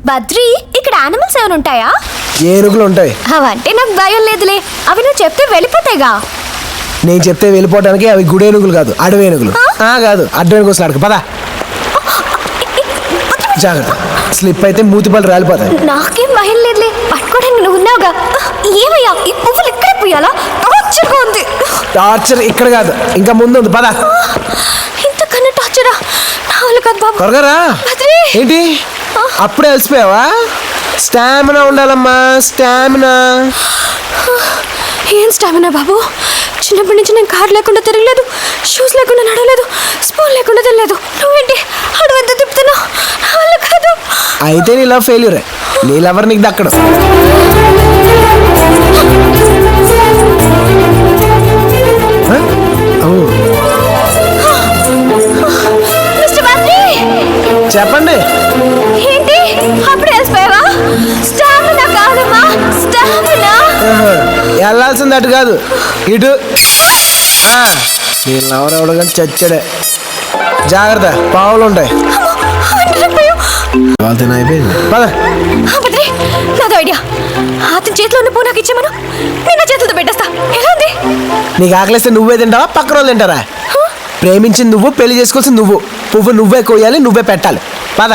బద్రి, ఇక్కడ యానిమల్స్ ఏమైనా ఉంటాయా? ఏనుగులు ఉంటాయి. అవంటే నాకు భయం లేదులే, అవి నువ్వు చెప్తే వెళ్ళిపోతాయిగా. నేను చెప్తే వెళ్ళిపోవడానికి అవి గుడేనుగులు కాదు, అడవేనుగులు. కాదు, అడ్డవేనుగు వస్తుంది అడగ పదా. జాగ్రత్త, స్లిప్ అయితే మూతిపళ్ళు రాలిపోతాయి. నాకేం భయం లేదులే, పట్టుకోవడానికి నువ్వు ఉన్నావుగా. ఏమయ్యా, ఈ పువ్వులు ఇక్కడే పోయాలా? టార్చర్గా ఉంది. టార్చర్ ఇక్కడ కాదు, ఇంకా ముందు ఉంది పదా. ఇంతకన్నా టార్చరా? నాలుగు కాదు బాబు. త్వరగా రా. బద్రి, ఏంటి అప్పుడే అలసిపోయావా? స్టామినా ఉండాలమ్మా, స్టామినా. ఏం స్టామినా బాబు? చిన్నప్పటి నుంచి నేను కార్ లేకుండా తిరగలేదు, షూస్ లేకుండా నడవలేదు, స్పూన్ లేకుండా తినలేదు. నువ్వేంటి అడవంతా తిప్పుతున్నావు? నా వల్ల కాదు. అయితే నీ లవ్ ఫెయిల్యూరే, నీ లవర్ నీకు దక్కడు. మిస్టర్ బద్రి, చెప్పండి. ఏంటి అప్పుడే వేసిపోయావా? స్టామినా కాదమ్మా, స్టామినా. వెళ్ళాల్సింది అటు కాదు, ఇటు. నీ లవర్ ఎవడు కానీ చచ్చాడే. జాగ్రత్త, పావులు ఉంటాయి. అయిపోయింది పద. బద్రి, నాదో ఐడియా. అతని చేతిలో ఉన్న పువ్వు నాకు ఇచ్చేమను, నేను నా చేతులతో పెట్టేస్తా. ఎలా ఉంది? నీకు ఆకలిస్తే నువ్వే తింటావా, పక్కన వాళ్ళు తింటారా? ప్రేమించింది నువ్వు, పెళ్లి చేసుకోవాల్సింది నువ్వు. పువ్వు నువ్వే కోయాలి, నువ్వే పెట్టాలి. పద.